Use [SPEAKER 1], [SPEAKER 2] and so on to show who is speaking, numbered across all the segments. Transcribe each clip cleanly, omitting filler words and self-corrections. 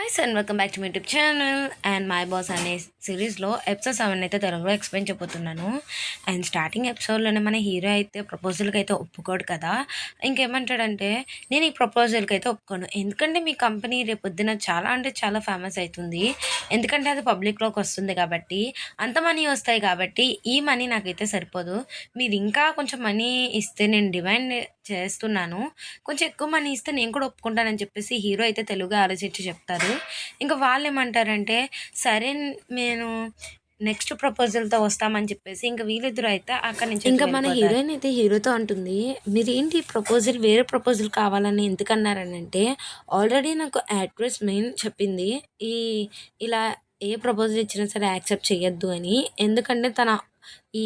[SPEAKER 1] Guys and welcome back to my YouTube channel and my boss అనే సిరీస్లో episode 7 అయితే తెలుగులో ఎక్స్ప్లెయిన్ చేయబోతున్నాను. అండ్ స్టార్టింగ్ ఎపిసోడ్లోనే మన హీరో అయితే ప్రపోజల్కి అయితే ఒప్పుకోడు కదా. ఇంకేమంటాడంటే, నేను ఈ ప్రపోజల్కి అయితే ఒప్పుకోను, ఎందుకంటే మీ కంపెనీ రేపొద్దున చాలా అంటే చాలా ఫేమస్ అవుతుంది, ఎందుకంటే అది పబ్లిక్లోకి వస్తుంది కాబట్టి, అంత మనీ వస్తాయి కాబట్టి ఈ మనీ నాకైతే సరిపోదు. మీరు ఇంకా కొంచెం మనీ ఇస్తే నేను డిమాండ్ చేస్తున్నాను, కొంచెం ఎక్కువ మనీ ఇస్తే నేను కూడా ఒప్పుకుంటానని చెప్పేసి హీరో అయితే తెలుగుగా ఆలోచించి చెప్తారు. ఇంకా వాళ్ళు ఏమంటారంటే, సరే నేను నెక్స్ట్ ప్రపోజల్తో వస్తామని చెప్పేసి ఇంకా వీళ్ళిద్దరూ అయితే అక్కడి నుంచి ఇంకా మన హీరోయిన్ అయితే హీరోతో అంటుంది, మీరేంటి ప్రపోజల్ వేరే ప్రపోజల్ కావాలని ఎందుకన్నారని అంటే, ఆల్రెడీ నాకు యాక్ట్రెస్ మెయిన్ చెప్పింది ఈ ఇలా ఏ ప్రపోజల్ ఇచ్చినా సరే యాక్సెప్ట్ చేయొద్దు అని, ఎందుకంటే తన ఈ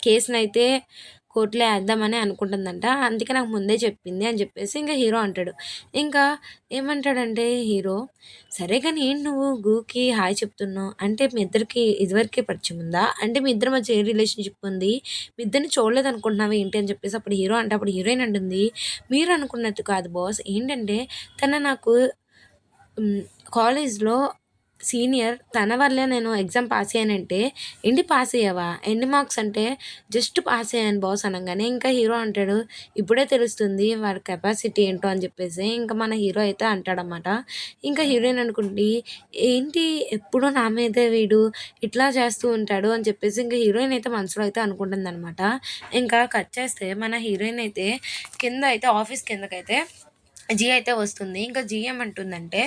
[SPEAKER 1] కేసునైతే కోర్టులో వేద్దామని అనుకుంటుందంట, అందుకే నాకు ముందే చెప్పింది అని చెప్పేసి ఇంకా హీరో అంటాడు. ఇంకా ఏమంటాడంటే హీరో, సరే కానీ ఏంటి నువ్వు గూకి హాయ్ చెప్తున్నావు అంటే మీ ఇద్దరికి ఇదివరకే పరిచయం ఉందా, అంటే మీ ఇద్దరి మధ్య ఏ రిలేషన్షిప్ ఉంది, మీ ఇద్దరిని చూడలేదు అనుకుంటున్నావు ఏంటి అని చెప్పేసి అప్పుడు హీరో అంటే, అప్పుడు హీరోయిన్ అంటుంది, మీరు అనుకున్నట్టు కాదు బాస్, ఏంటంటే తన నాకు కాలేజ్లో సీనియర్, తన వల్లే నేను ఎగ్జామ్ పాస్ అయ్యానంటే, ఏంటి పాస్ అయ్యావా, ఎన్ని మార్క్స్ అంటే జస్ట్ పాస్ అయ్యాను బాస్ అనగానే ఇంకా హీరో అంటాడు, ఇప్పుడే తెలుస్తుంది వాడి కెపాసిటీ ఏంటో అని చెప్పేసి ఇంకా మన హీరో అయితే అంటాడనమాట. ఇంకా హీరోయిన్ అనుకుంటే, ఏంటి ఎప్పుడు నా మీదే వీడు ఇట్లా చేస్తూ ఉంటాడు అని చెప్పేసి ఇంకా హీరోయిన్ అయితే మనసులో అయితే అనుకుంటుందన్నమాట. ఇంకా కట్ చేస్తే మన హీరోయిన్ అయితే కింద అయితే ఆఫీస్ కిందకైతే జీ అయితే వస్తుంది. ఇంకా జీ ఏమంటుందంటే,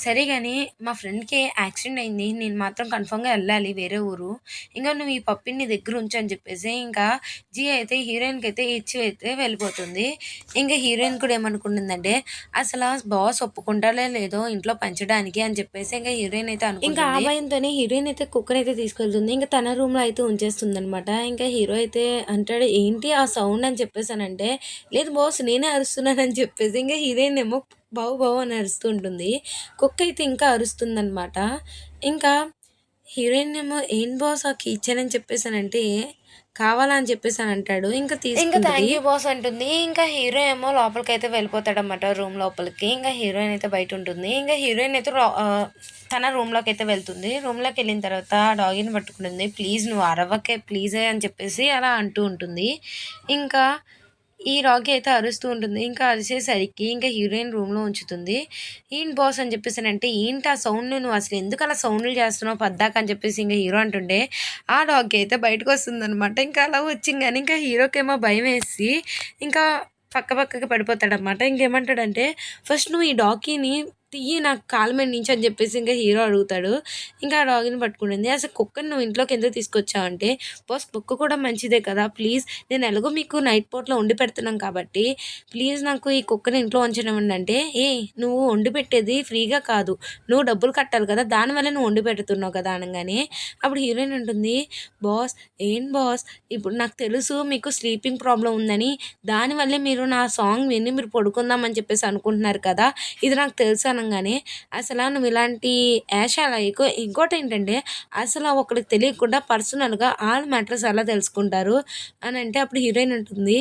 [SPEAKER 1] సరే కానీ మా ఫ్రెండ్కి యాక్సిడెంట్ అయింది, నేను మాత్రం కన్ఫామ్గా వెళ్ళాలి వేరే ఊరు, ఇంకా నువ్వు ఈ పప్పిని నీ దగ్గర ఉంచు అని చెప్పేసి ఇంకా జీ అయితే హీరోయిన్కి అయితే ఇచ్చి అయితే వెళ్ళిపోతుంది. ఇంకా హీరోయిన్ కూడా ఏమనుకుంటుందంటే, అసలు బాస్ ఒప్పుకుంటారో లేదో ఇంట్లో పంచడానికి అని చెప్పేసి ఇంకా హీరోయిన్ అయితే అనుకుంటుంది. ఇంకా ఆ భయంతోనే హీరోయిన్ అయితే కుక్కర్ అయితే తీసుకెళ్తుంది, ఇంకా తన రూమ్లో అయితే ఉంచేస్తుంది అనమాట. ఇంకా హీరో అయితే అంటాడు, ఏంటి ఆ సౌండ్ అని చెప్పేసానంటే, లేదు బాస్ నేనే అరుస్తున్నానని చెప్పేసి ఇంకా హీరోయిన్ ఏమో బావు బావు అని అరుస్తూ ఉంటుంది, కుక్క అయితే ఇంకా అరుస్తుందనమాట. ఇంకా హీరోయిన్ ఏమో ఏం బాస్ ఆ కిచెన్ అని చెప్పేసానంటే, కావాలా అని చెప్పేసి అని అంటాడు. ఇంకా థ్యాంక్ యూ బాస్ అంటుంది. ఇంకా హీరో ఏమో లోపలికి అయితే వెళ్ళిపోతాడనమాట రూమ్ లోపలికి. ఇంకా హీరోయిన్ అయితే బయట ఉంటుంది. ఇంకా హీరోయిన్ అయితే తన రూమ్లోకి అయితే వెళ్తుంది. రూమ్లోకి వెళ్ళిన తర్వాత డాగిని పట్టుకుంటుంది, ప్లీజ్ నువ్వు అరవకే ప్లీజ్ అని చెప్పేసి అలా అంటూ ఉంటుంది. ఇంకా ఈ రాకీ అయితే అరుస్తూ ఉంటుంది. ఇంకా అరిసేసరికి ఇంకా హీరోయిన్ రూమ్లో ఉంచుతుంది. ఏంటి బాస్ అని చెప్పేసానంటే, ఏంటి ఆ సౌండ్ నువ్వు అసలు ఎందుకు అలా సౌండ్లు చేస్తున్నావు పద్దాక అని చెప్పేసి ఇంకా హీరో అంటుండే, ఆ డాగ్ అయితే బయటకు వస్తుందనమాట. ఇంకా అలా వచ్చింది కానీ ఇంకా హీరోకేమో భయం వేసి ఇంకా పక్కకి పడిపోతాడనమాట. ఇంకేమంటాడంటే, ఫస్ట్ నువ్వు ఈ డాగీని తీయి నాకు కాలు మీద నుంచి అని చెప్పేసి ఇంకా హీరో అడుగుతాడు. ఇంకా ఆ డాగ్ని పట్టుకుంటుంది. అసలు కుక్కని నువ్వు ఇంట్లోకి ఎందుకు తీసుకొచ్చావు అంటే, బాస్ కుక్క కూడా మంచిదే కదా, ప్లీజ్ నేను ఎలాగో మీకు నైట్ పూటలో వండి పెడుతున్నాం కాబట్టి ప్లీజ్ నాకు ఈ కుక్కని ఇంట్లో ఉంచనివ్వండి అంటే, ఏ నువ్వు వండి పెట్టేది ఫ్రీగా కాదు, నువ్వు డబ్బులు కట్టాలి కదా, దానివల్ల నువ్వు వండి పెడుతున్నావు కదా అనగానే అప్పుడు హీరోయిన్ ఉంటుంది, బాస్ ఏం బాస్ ఇప్పుడు నాకు తెలుసు మీకు స్లీపింగ్ ప్రాబ్లం ఉందని, దానివల్లే మీరు నా సాంగ్ విని మీరు పడుకుందామని చెప్పేసి అనుకుంటున్నారు కదా, ఇది నాకు తెలుసు అనగానే, అసలు నువ్వు ఇలాంటి యాషాలు ఇంకోటి ఏంటంటే, అసలు ఒకరికి తెలియకుండా పర్సనల్గా ఆల్ మ్యాటర్స్ ఎలా తెలుసుకుంటారు అని అంటే, అప్పుడు హీరోయిన్ ఉంటుంది,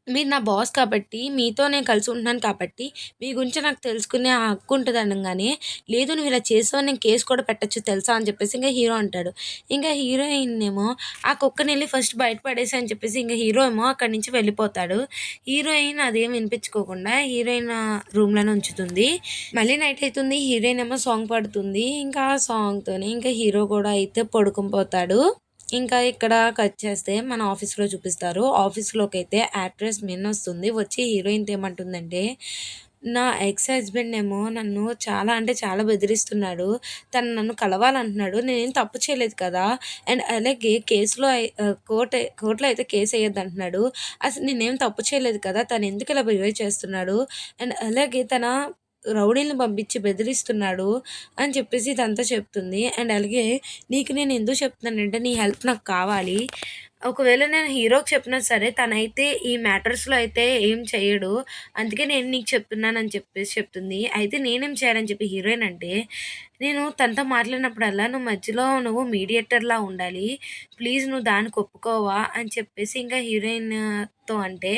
[SPEAKER 1] మీరు నా బాస్ కాబట్టి మీతో నేను కలిసి ఉంటున్నాను కాబట్టి మీ గురించి నాకు తెలుసుకునే ఆ హక్కు ఉంటుంది అనగానే, లేదు నువ్వు ఇలా చేసావు నేను కేసు కూడా పెట్టచ్చు తెలుసా అని చెప్పేసి ఇంకా హీరో అంటాడు. ఇంకా హీరోయిన్ ఏమో ఆ కుక్కని వెళ్ళి ఫస్ట్ బయట పడేసి అని చెప్పేసి ఇంకా హీరో ఏమో అక్కడి నుంచి వెళ్ళిపోతాడు. హీరోయిన్ అదేం వినిపించుకోకుండా హీరోయిన్ రూమ్లోనే ఉంచుతుంది. మళ్ళీ నైట్ అవుతుంది, హీరోయిన్ ఏమో సాంగ్ పాడుతుంది. ఇంకా ఆ సాంగ్తోనే ఇంకా హీరో కూడా అయితే పడుకుని పోతాడు. ఇంకా ఇక్కడ కట్ చేస్తే మన ఆఫీస్లో చూపిస్తారు. ఆఫీస్లోకి అయితే యాక్ట్రెస్ మిన్ వస్తుంది. వచ్చి హీరోయిన్తో ఏమంటుందంటే, నా ఎక్స్ హస్బెండ్ ఏమో నన్ను చాలా అంటే చాలా బెదిరిస్తున్నాడు, తను నన్ను కలవాలంటున్నాడు, నేనేం తప్పు చేయలేదు కదా, అండ్ అలాగే కేసులో కోర్టులో అయితే కేసు వేయద్దు అంటున్నాడు, అసలు నేనేం తప్పు చేయలేదు కదా, తను ఎందుకు ఇలా బిహేవ్ చేస్తున్నాడు, అండ్ అలాగే తన రౌడీలను పంపించి బెదిరిస్తున్నాడు అని చెప్పేసి ఇదంతా చెప్తుంది. అండ్ అలాగే నీకు నేను ఎందుకు చెప్తున్నానంటే, నీ హెల్ప్ నాకు కావాలి, ఒకవేళ నేను హీరోకి చెప్పినా సరే తనైతే ఈ మ్యాటర్స్లో అయితే ఏం చేయడు, అందుకే నేను నీకు చెప్తున్నానని చెప్పేసి చెప్తుంది. అయితే నేనేం చేయాలని చెప్పి హీరోయిన్ అంటే, నేను తనతో మాట్లాడినప్పుడల్లా నువ్వు మధ్యలో నువ్వు మీడియేటర్లా ఉండాలి, ప్లీజ్ నువ్వు దానికి ఒప్పుకోవా అని చెప్పేసి ఇంకా హీరోయిన్ మొత్తం అంటే,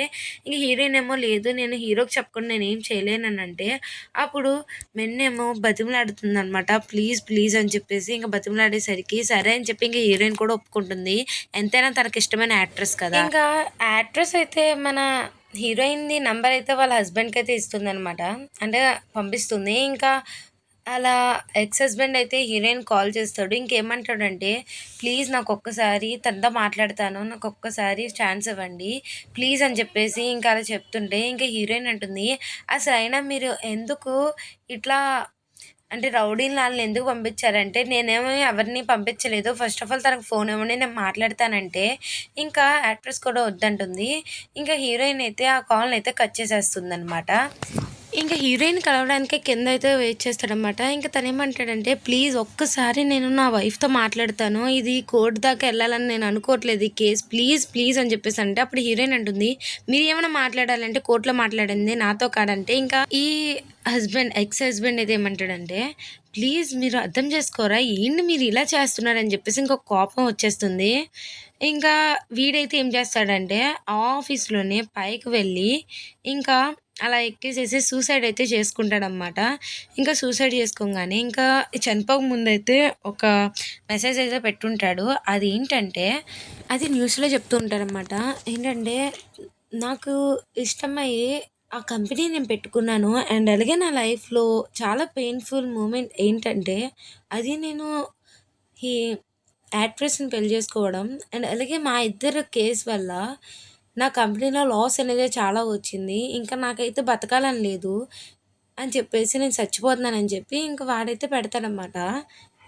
[SPEAKER 1] ఇంక హీరోయిన్ ఏమో లేదు నేను హీరోకి చెప్పకుండా నేనేం చేయలేననంటే, అప్పుడు మెన్నేమో బతిమలాడుతుందనమాట. ప్లీజ్, ప్లీజ్ అని చెప్పేసి ఇంక బతిమలాడేసరికి సరే అని చెప్పి ఇంక హీరోయిన్ కూడా ఒప్పుకుంటుంది. ఎంతైనా తనకిష్టమైన యాక్ట్రెస్ కదా! ఇంకా యాక్ట్రెస్ అయితే మన హీరోయిన్‌ది నంబర్ అయితే వాళ్ళ హస్బెండ్‌కయితే ఇస్తుందనమాట. అంటే పంపిస్తుంది. ఇంకా అలా ఎక్స్ హస్బెండ్ అయితే హీరోయిన్ కాల్ చేస్తాడు. ఇంకేమంటాడంటే, "ప్లీజ్ నాకొక్కసారి తనతో మాట్లాడతాను. నాకొక్కసారి ఛాన్స్ ఇవ్వండి. ప్లీజ్" అని చెప్పేసి ఇంకా అలా చెప్తుంటే, ఇంక హీరోయిన్ అంటుంది, "అసలైనా మీరు ఎందుకు ఇట్లా అంటే రౌడీలని ఆళ్ళని ఎందుకు పంపించారంటే, నేనేమో ఎవరిని పంపించలేదు. ఫస్ట్ ఆఫ్ ఆల్ తనకు ఫోన్ ఇవ్వండి నేను మాట్లాడతానంటే, ఇంకా యాక్ట్రెస్ కూడా వద్దంటుంది. ఇంకా హీరోయిన్ అయితే ఆ కాల్‌నయితే కట్ చేసేస్తుందనమాట. ఇంక హీరోయిన్ కలవడానికే కిందయితే వెయిట్ చేస్తాడనమాట. ఇంక తనేమంటాడంటే, "ప్లీజ్ ఒక్కసారి నేను నా వైఫ్‌తో మాట్లాడతాను. ఇది కోర్ట్ దాకా ఎళ్ళాలని నేను అనుకోవట్లేదు ఈ కేస్. ప్లీజ్, ప్లీజ్" అని చెప్పేసంటే, అప్పుడు హీరోయిన్ అంటుంది, "మీరేమైనా మాట్లాడాలంటే కోర్ట్‌లో మాట్లాడండి నాతో కాదంటే" ఇంకా ఈ ఎక్స్ హస్బెండ్ అయితే ఏమంటాడంటే, "ప్లీజ్ మీరు అర్థం చేసుకోరా? ఏంటి మీరు ఇలా చేస్తున్నారని" చెప్పేసి ఇంక కోపం వచ్చేస్తుంది. ఇంకా వీడైతే ఏం చేస్తాడంటే, ఆఫీస్‌లోనే పైకి వెళ్ళి ఇంకా అలా ఎక్కేసేసి సూసైడ్ అయితే చేసుకుంటాడనమాట. ఇంకా సూసైడ్ చేసుకోంగానే ఇంకా చనిపోక ముందైతే ఒక మెసేజ్ అయితే పెట్టుంటాడు. అదేంటంటే అది న్యూస్‌లో చెప్తూ ఉంటారనమాట. ఏంటంటే, నాకు ఇష్టమయ్యి ఆ కంపెనీ నేను పెట్టుకున్నాను. అండ్ అలాగే నా లైఫ్‌లో చాలా పెయిన్‌ఫుల్ మూమెంట్ ఏంటంటే, అది నేను ఈ యాక్ట్రెస్‌ని పెళ్లి చేసుకోవడం. అండ్ అలాగే మా ఇద్దరి కేస్ వల్ల నా కంపెనీలో లాస్ అనేది చాలా వచ్చింది. ఇంకా నాకైతే బతకాలని లేదు అని చెప్పేసి నేను చచ్చిపోతున్నానని చెప్పి ఇంక వాడైతే పెడతాడనమాట.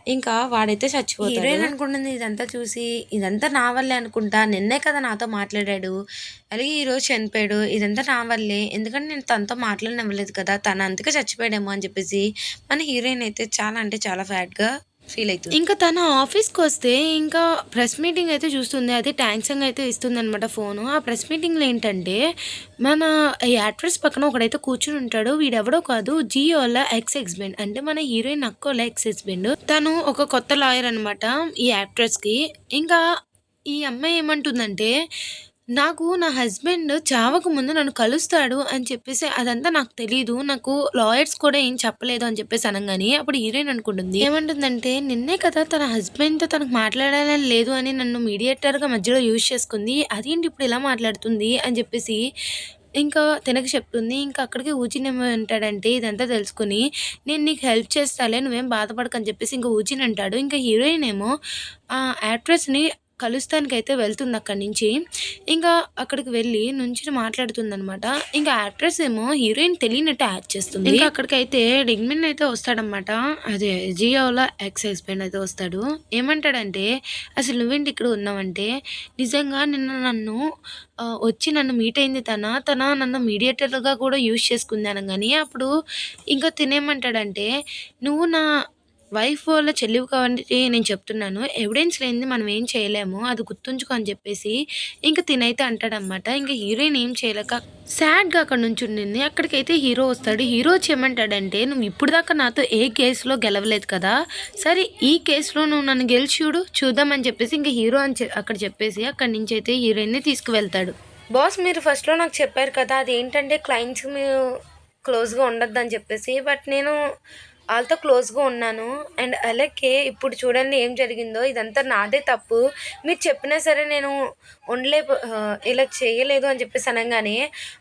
[SPEAKER 1] ఇంకా వాడైతే చచ్చిపోతాడు. హీరోయిన్ అనుకుంటుంది ఇదంతా చూసి, ఇదంతా నా వల్లే అనుకుంటా. నిన్నే కదా నాతో మాట్లాడాడు. అలాగే ఈరోజు చనిపోయాడు. ఇదంతా నా వల్లే. ఎందుకంటే నేను తనతో మాట్లాడనివ్వలేదు కదా! తను అందుకే చచ్చిపోయాడేమో అని చెప్పేసి మన హీరోయిన్ అయితే చాలా అంటే చాలా సాడ్‌గా ఫీల్ అయితుంది. ఇంకా తన ఆఫీస్‌కొస్తే ఇంకా ప్రెస్ మీటింగ్ అయితే చూస్తుంది. అది థాంక్సింగ్ అయితే ఇస్తుందనమాట ఫోను. ఆ ప్రెస్ మీటింగ్‌లో ఏంటంటే మన ఈ యాక్ట్రెస్ పక్కన ఒకడైతే కూర్చొని ఉంటాడు. వీడెవడో కాదు జియోల ఎక్స్ హస్బెండ్. అంటే మన హీరోయిన్ అక్కోళ్ళ ఎక్స్ హస్బెండ్. తను ఒక కొత్త లాయర్ అనమాట ఈ యాక్ట్రెస్‌కి. ఇంకా ఈ అమ్మాయి ఏమంటుందంటే, నాకు నా హస్బెండ్ చావక ముందు నన్ను కలుస్తాడు అని చెప్పేసి అదంతా నాకు తెలీదు. నాకు లాయర్స్ కూడా ఏం చెప్పలేదు అని చెప్పేసి అనంగానే అప్పుడు హీరోయిన్ అనుకుంటుంది. ఏమంటుందంటే, నిన్నే కదా తన హస్బెండ్‌తో తనకు మాట్లాడాలని లేదు అని నన్ను మీడియేటర్‌గా మధ్యలో యూజ్ చేసుకుంది. అదేంటి ఇప్పుడు ఇలా మాట్లాడుతుంది అని చెప్పేసి ఇంకా తినక చెప్తుంది. ఇంకా అక్కడికి ఊజిన్ ఏమంటాడంటే ఇదంతా తెలుసుకొని, నేను నీకు హెల్ప్ చేస్తాలే నువ్వేం బాధపడకు అని చెప్పేసి ఇంక ఊజిన్ అంటాడు. ఇంకా హీరోయిన్ ఏమో ఆ యాక్ట్రెస్‌ని కలుస్తానికైతే వెళ్తుంది అక్కడి నుంచి. ఇంకా అక్కడికి వెళ్ళి నుంచుని మాట్లాడుతుందనమాట. ఇంకా యాక్ట్రెస్ ఏమో హీరోయిన్ తెలియనట్టు యాక్ట్ చేస్తుంది. ఇంకా అక్కడికైతే డింగ్‌మిన్ అయితే వస్తాడనమాట. అదే జియోలో ఎక్స్ హస్బెండ్ అయితే వస్తాడు. ఏమంటాడంటే, "అసలు నువ్వేంటి ఇక్కడ ఉన్నావంటే, నిజంగా నిన్న నన్ను వచ్చి నన్ను మీట్ అయింది తన నన్ను మీడియేటర్‌గా కూడా యూజ్ చేసుకుంది" అనంగానే అప్పుడు ఇంకా తినేమంటాడంటే, "నువ్వు నా వైఫ్ వాళ్ళ చెల్లివి కాబట్టి నేను చెప్తున్నాను. ఎవిడెన్స్ లేనిది మనం ఏం చేయలేము. అది గుర్తుంచుకో" అని చెప్పేసి ఇంక తినైతే అంటాడనమాట. ఇంక హీరోయిన్ ఏం చేయలేక సాడ్‌గా అక్కడ నుంచుండింది. అక్కడికైతే హీరో వస్తాడు. హీరో వచ్చి ఏమంటాడంటే, "నువ్వు ఇప్పుడు దాకా నాతో ఏ కేస్‌లో గెలవలేదు కదా! సరే ఈ కేస్‌లో నువ్వు నన్ను గెలిచి చూడు. చూద్దాం" అని చెప్పేసి ఇంక హీరో అని అక్కడ చెప్పేసి అక్కడి నుంచైతే హీరోయిన్‌ని తీసుకువెళ్తాడు. బాస్ మీరు ఫస్ట్‌లో నాకు చెప్పారు కదా! అదేంటంటే క్లయింట్స్ మీరు క్లోజ్‌గా ఉండొద్దని చెప్పేసి. బట్ నేను ఆళ్ళతో క్లోజ్‌గా ఉన్నాను. అండ్ అలాగే ఇప్పుడు చూడండి ఏం జరిగిందో ఇదంతా నాదే తప్పు. మీరు చెప్పినా సరే నేను ఇలా చేయలేదు అని చెప్పేసి అనంగానే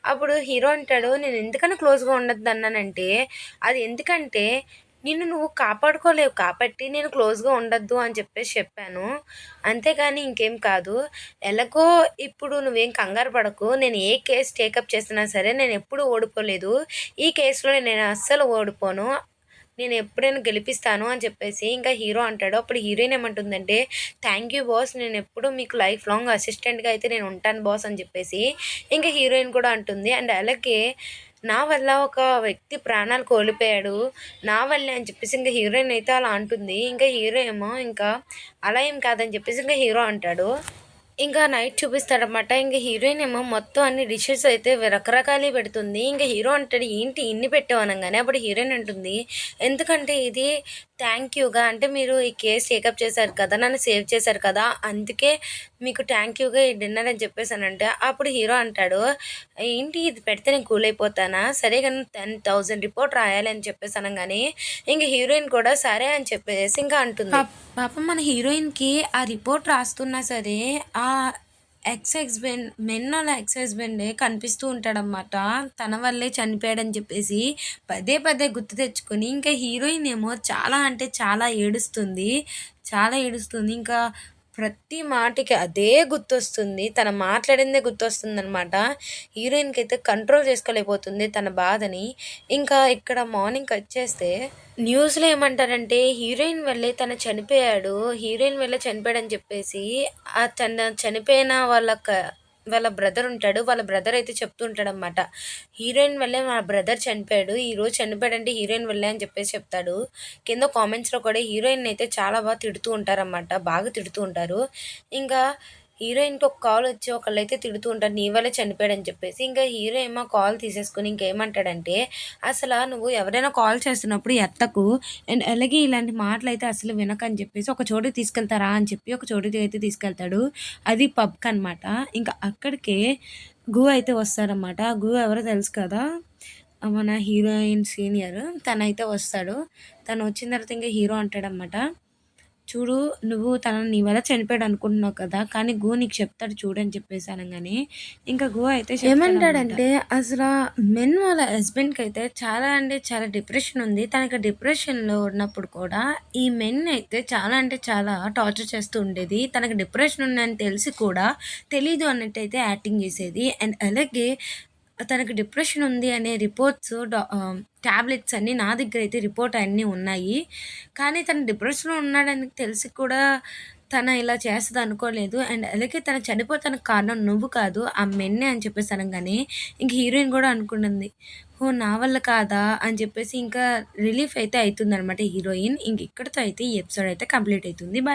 [SPEAKER 1] అప్పుడు హీరో అంటాడు, "నేను ఎందుకని క్లోజ్‌గా ఉండొద్దన్నానంటే, అది ఎందుకంటే నిన్ను నువ్వు కాపాడుకోలేవు కాబట్టి నేను క్లోజ్‌గా ఉండొద్దు అని చెప్పేసి చెప్పాను. అంతేగాని ఇంకేం కాదు. ఎలాగో ఇప్పుడు నువ్వేం కంగారు పడకు. నేను ఏ కేస్ టేకప్ చేసినా సరే నేనెప్పుడూ ఓడిపోలేదు. ఈ కేస్‌లో నేను అస్సలు ఓడిపోను. నేను ఎప్పుడైనా గెలిపిస్తాను" అని చెప్పేసి ఇంకా హీరో అంటాడు. అప్పుడు హీరోయిన్ ఏమంటుందంటే, "థ్యాంక్ యూ బాస్. నేనెప్పుడు మీకు లైఫ్ లాంగ్ అసిస్టెంట్‌గా అయితే నేను ఉంటాను బాస్" అని చెప్పేసి ఇంకా హీరోయిన్ కూడా అంటుంది. అండ్ అలాగే నా వల్ల ఒక వ్యక్తి ప్రాణాలు కోల్పోయాడు. నా వల్లే అని చెప్పేసి ఇంక హీరోయిన్ అయితే అలా అంటుంది. ఇంకా హీరో ఏమో ఇంకా అలా ఏం కాదని చెప్పేసి ఇంకా హీరో అంటాడు. ఇంకా నైట్ చూపిస్తాడనమాట. ఇంక హీరోయిన్ ఏమో మొత్తం అన్ని డిషెస్ అయితే రకరకాలవి పెడుతుంది. ఇంక హీరో అంటాడు, "ఏంటి ఇన్ని పెట్టావు" అనంగానే అప్పుడు హీరోయిన్ అంటుంది, "ఎందుకంటే ఇది థ్యాంక్ యూగా అంటే మీరు ఈ కేస్ టేకప్ చేశారు కదా! నన్ను సేవ్ చేశారు కదా! అందుకే మీకు థ్యాంక్ యూగా ఈ డిన్నర్ అని చెప్పేసానంటే, అప్పుడు హీరో అంటాడు, "ఏంటి ఇది పెడితే నేను కూల్ అయిపోతానా? సరే గాని 10,000 రిపోర్ట్ రాయాలి" అని చెప్పేసి అనంగానే, ఇంక హీరోయిన్ కూడా సరే అని చెప్పేసి ఇంకా అంటుంది. పాపం మన హీరోయిన్‌కి ఆ రిపోర్ట్ రాస్తున్నా సరే, ఎక్స్ హస్బెండ్ వాళ్ళ ఎక్స్ హస్బెండే కనిపిస్తూ ఉంటాడనమాట. తన వల్లే చనిపోయాడని చెప్పేసి పదే పదే గుర్తు తెచ్చుకొని, ఇంకా హీరోయిన్ ఏమో చాలా అంటే చాలా ఏడుస్తుంది. చాలా ఏడుస్తుంది. ఇంకా ప్రతి మాటకి అదే గుర్తొస్తుంది. తను మాట్లాడిందే గుర్తొస్తుందనమాట. హీరోయిన్‌కైతే కంట్రోల్ చేసుకోలేకపోతుంది తన బాధని. ఇంకా ఇక్కడ మార్నింగ్ కట్ చేస్తే న్యూస్‌లో ఏమంటారంటే హీరోయిన్ వల్లే తను చనిపోయాడు. హీరోయిన్ వల్లే చనిపోయాడని చెప్పేసి తను చనిపోయిన వాళ్ళ బ్రదర్ ఉంటాడు. వాళ్ళ బ్రదర్ అయితే చెప్తూ ఉంటాడనమాట. హీరోయిన్ వల్లే మా బ్రదర్ చనిపోయాడు. ఈరోజు చనిపోయాడంటే హీరోయిన్ వల్లే అని చెప్పేసి చెప్తాడు. కింద కామెంట్స్‌లో కూడా హీరోయిన్‌ని అయితే చాలా తిడుతూ ఉంటారనమాట. బాగా తిడుతూ ఉంటారు. ఇంకా హీరోయిన్‌కి ఒక కాలొచ్చి ఒకళ్ళైతే తిడుతూ ఉంటారు. నీ వల్లే చనిపోయాడని చెప్పేసి. ఇంకా హీరో ఏమో కాల్ తీసేసుకొని ఇంకేమంటాడంటే, నువ్వు ఎవరైనా కాల్ చేస్తున్నప్పుడు ఎత్తకు. అండ్ అలాగే ఇలాంటి మాటలైతే అసలు వినకని చెప్పేసి ఒక చోటుకి తీసుకెళ్తారా అని చెప్పి ఒక చోటుకి అయితే తీసుకెళ్తాడు. అది పబ్‌కనమాట. ఇంకా అక్కడికే అయితే వస్తారనమాట. ఎవరో తెలుసు కదా! మన హీరోయిన్ సీనియర్ తనైతే వస్తాడు. తను వచ్చిన తర్వాత ఇంక హీరో అంటాడనమాట, చూడు నువ్వు తనని నీ వల్ల చనిపోయాడు అనుకుంటున్నావు కదా! కానీ నీకు చెప్తాడు చూడు అని చెప్పేసి అనంగానే, ఇంకా అయితే ఏమంటాడంటే అసలా వాళ్ళ హస్బెండ్‌కైతే చాలా అంటే చాలా డిప్రెషన్ ఉంది. తనకి డిప్రెషన్‌లో ఉన్నప్పుడు కూడా ఈ అయితే చాలా అంటే చాలా టార్చర్ చేస్తూ ఉండేది. తనకి డిప్రెషన్ ఉందని తెలిసి కూడా తెలీదు అన్నట్టయితే యాక్టింగ్ చేసేది. అండ్ అలాగే తనకి డిప్రెషన్ ఉంది అనే రిపోర్ట్స్ టాబ్లెట్స్ అన్నీ నా దగ్గరైతే రిపోర్ట్ అన్నీ ఉన్నాయి. కానీ తను డిప్రెషన్‌లో ఉన్నాడని తెలిసి కూడా తను ఇలా చేస్తదనుకోలేదు. అండ్ అలాగే తను చనిపోతానికి కారణం నువ్వు కాదు, ఆ మెన్నే అని చెప్పేసి అనంగానే, ఇంక హీరోయిన్ గూడా అనుకుంటుంది. ఓహ్! నా వల్ల కాదా అని చెప్పేసి ఇంకా రిలీఫ్ అయితే అయితుందనమాట హీరోయిన్. ఇంక ఇక్కడితో అయితే ఈ ఎపిసోడ్ అయితే కంప్లీట్ అయితుంది. బాయ్.